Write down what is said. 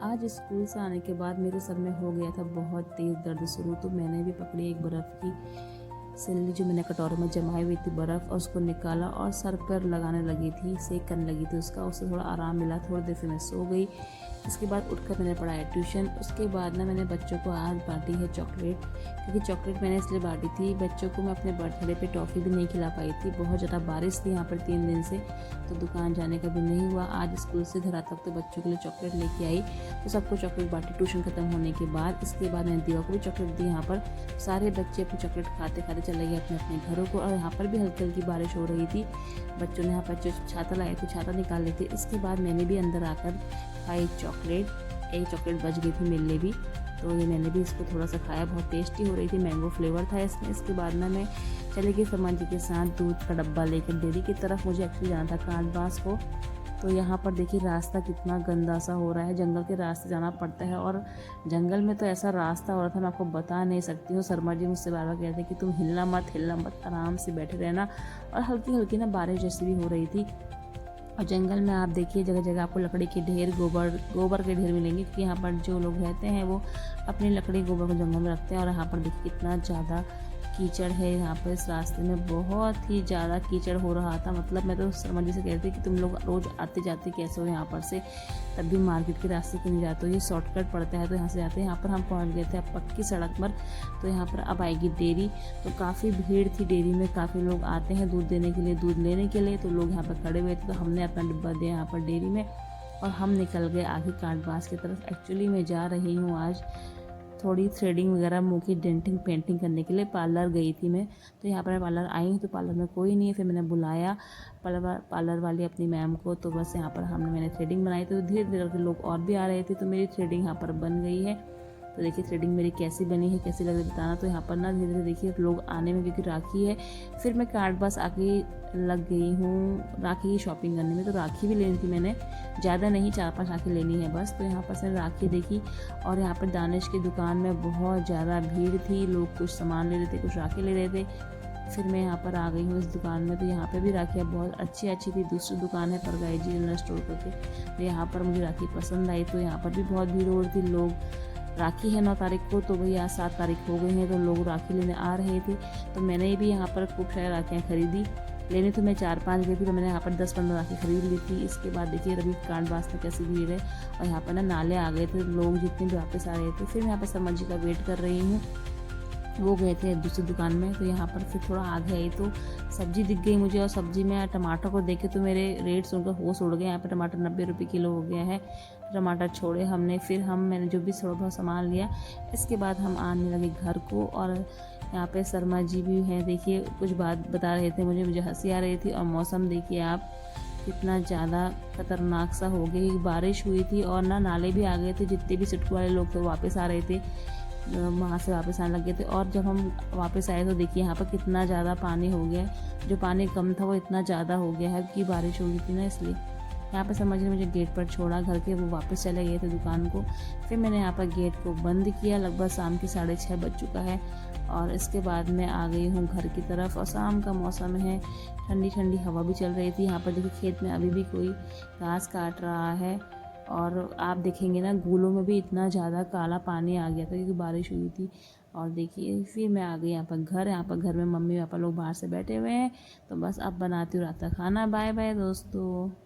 आज स्कूल से आने के बाद मेरे सर में हो गया था बहुत तेज़ दर्द शुरू। तो मैंने भी पकड़ी एक बर्फ़ की सिल्ली जो मैंने कटोरे में जमाई हुई थी बर्फ़, और उसको निकाला और सर पर लगाने लगी थी, सेक करने लगी थी उसका। उससे थोड़ा आराम मिला, थोड़ी देर फिर मैं सो गई। इसके बाद उठकर मैंने पढ़ाया ट्यूशन। उसके बाद ना मैंने बच्चों को आज बांटी है चॉकलेट, क्योंकि चॉकलेट मैंने इसलिए बांटी थी, बच्चों को मैं अपने बर्थडे पे टॉफ़ी भी नहीं खिला पाई थी। बहुत ज़्यादा बारिश थी यहाँ पर 3 दिन से, तो दुकान जाने का भी नहीं हुआ। आज स्कूल से घर आता तो बच्चों के लिए चॉकलेट लेके आई, तो सबको चॉकलेट बांटी ट्यूशन खत्म होने के बाद। इसके बाद मैंने दीवा को भी चॉकलेट दी। यहाँ पर सारे बच्चे अपनी चॉकलेट खाते खाते चले गए अपने अपने घरों को, और यहाँ पर भी हल्की हल्की बारिश हो रही थी। बच्चों ने यहाँ पर जो छाता लाए थे छाता निकाल लेते। इसके बाद मैंने भी अंदर आकर खाई चॉकलेट। एक चॉकलेट बच गई थी मेरे लिए भी, तो ये मैंने भी इसको थोड़ा सा खाया। बहुत टेस्टी हो रही थी, मैंगो फ्लेवर था इसमें। इसके बाद ना मैं चली गई फरमान जी के साथ दूध का डब्बा लेकर डेयरी की तरफ। मुझे एक्चुअली जाना था कांटबास को। तो यहाँ पर देखिए रास्ता कितना गंदा सा हो रहा है, जंगल के रास्ते जाना पड़ता है, और जंगल में तो ऐसा रास्ता हो रहा था मैं आपको बता नहीं सकती हूँ। शर्मा जी मुझसे बार बार कहते कि तुम हिलना मत, आराम से बैठे रहना। और हल्की हल्की ना बारिश जैसी भी हो रही थी। और जंगल में आप देखिए जगह जगह आपको लकड़ी के ढेर, गोबर के ढेर मिलेंगे, क्योंकि यहाँ पर जो लोग रहते हैं वो अपनी लकड़ी गोबर को जंगल में रखते हैं। और यहाँ पर देखिए कितना ज़्यादा कीचड़ है यहाँ पर। इस रास्ते में बहुत ही ज़्यादा कीचड़ हो रहा था। मतलब मैं तो शर्मा जी से कहती कि तुम लोग रोज़ आते जाते कैसे हो यहाँ पर से, तब भी मार्केट के रास्ते क्यों नहीं जाते हो, ये शॉर्टकट पड़ता है तो यहाँ से जाते हैं। यहाँ पर हम पहुँच गए थे अब पक्की सड़क पर। तो यहाँ पर अब आएगी डेयरी। तो काफ़ी भीड़ थी डेयरी में, काफ़ी लोग आते हैं दूध देने के लिए, दूध लेने के लिए। तो लोग यहाँ पर खड़े हुए थे, तो हमने अपना डिब्बा दिया यहाँ पर डेयरी में, और हम निकल गए आगे कांटबास की तरफ। एक्चुअली मैं जा रही हूँ आज थोड़ी थ्रेडिंग वगैरह, मुँह की डेंटिंग पेंटिंग करने के लिए पार्लर गई थी मैं। तो यहाँ पर मैं पार्लर आई हूँ, तो पार्लर में कोई नहीं है। फिर मैंने बुलाया पार्लर वाली अपनी मैम को, तो बस यहाँ पर मैंने थ्रेडिंग बनाई। तो धीरे धीरे करके लोग और भी आ रहे थे, तो मेरी थ्रेडिंग यहाँ पर बन गई है। तो देखिए थ्रेडिंग मेरी कैसी बनी है, कैसी लग रही है बताना। तो यहाँ पर ना धीरे धीरे देखिए लोग आने में, क्योंकि राखी है। फिर मैं कांटबास आके लग गई हूँ राखी की शॉपिंग करने में। तो राखी भी लेनी थी मैंने, ज़्यादा नहीं, 4-5 राखी लेनी है बस। तो यहाँ पर से राखी देखी, और यहाँ पर दानिश की दुकान में बहुत ज़्यादा भीड़ थी। लोग कुछ सामान ले रहे थे, कुछ राखी ले रहे थे। फिर मैं यहाँ पर आ गई हूँ इस दुकान में। तो यहाँ पे भी राखियाँ बहुत अच्छी अच्छी थी। दूसरी दुकान है परगाई जी जनरल स्टोर करके, तो यहाँ पर मुझे राखी पसंद आई। तो यहाँ पर भी बहुत भीड़ हो रही थी। लोग, राखी है 9 तारीख को, तो भैया आज 7 तारीख हो गई है, तो लोग राखी लेने आ रहे थे। तो मैंने भी यहाँ पर खूब सारी राखियाँ खरीदी। लेने तो मैं 4-5 गई थी, तो मैंने यहाँ पर 10-15 राखी खरीद ली थी। इसके बाद देखिए रवि कांटबास में कैसी भीड़ है, और यहाँ पर ना नाले आ गए थे, लोग जितने भी वापस आ रहे थे। फिर मैं यहाँ पर शर्मा जी का वेट कर रही हूँ, वो गए थे दूसरी दुकान में। तो यहाँ पर फिर थोड़ा आगे आई तो सब्जी दिख गई मुझे, और सब्जी में टमाटर को देखे तो मेरे रेट सुनकर होश उड़ गए। यहाँ पर टमाटर 90 रुपये किलो हो गया है। टमाटर छोड़े हमने, फिर मैंने जो भी थोड़ा बहुत सामान लिया। इसके बाद हम आने लगे घर को, और यहाँ पे शर्मा जी भी हैं। देखिए कुछ बात बता रहे थे मुझे हंसी आ रही थी। और मौसम देखिए आप कितना ज़्यादा खतरनाक सा हो गई, बारिश हुई थी, और ना नाले भी आ गए थे। जितने भी सिटकू वाले लोग थे वापस आ रहे थे, वहाँ से वापस आने लगे थे। और जब हम वापस आए तो देखिए यहाँ पर कितना ज़्यादा पानी हो गया। जो पानी कम था वो इतना ज़्यादा हो गया है कि बारिश हो गई थी ना, इसलिए। यहाँ पर समझ लीजिए मुझे गेट पर छोड़ा घर के, वो वापस चले गए थे दुकान को। फिर मैंने यहाँ पर गेट को बंद किया। लगभग शाम के 6:30 बज चुका है, और इसके बाद मैं आ गई हूँ घर की तरफ। और शाम का मौसम है, ठंडी ठंडी हवा भी चल रही थी। यहाँ पर देखिए खेत में अभी भी कोई घास काट रहा है, और आप देखेंगे ना गूलों में भी इतना ज़्यादा काला पानी आ गया था, क्योंकि बारिश हुई थी। और देखिए फिर मैं आ गई यहाँ पर घर। यहाँ पर घर में मम्मी पापा लोग बाहर से बैठे हुए हैं। तो बस अब बनाती हूँ रात का खाना। बाय बाय दोस्तों।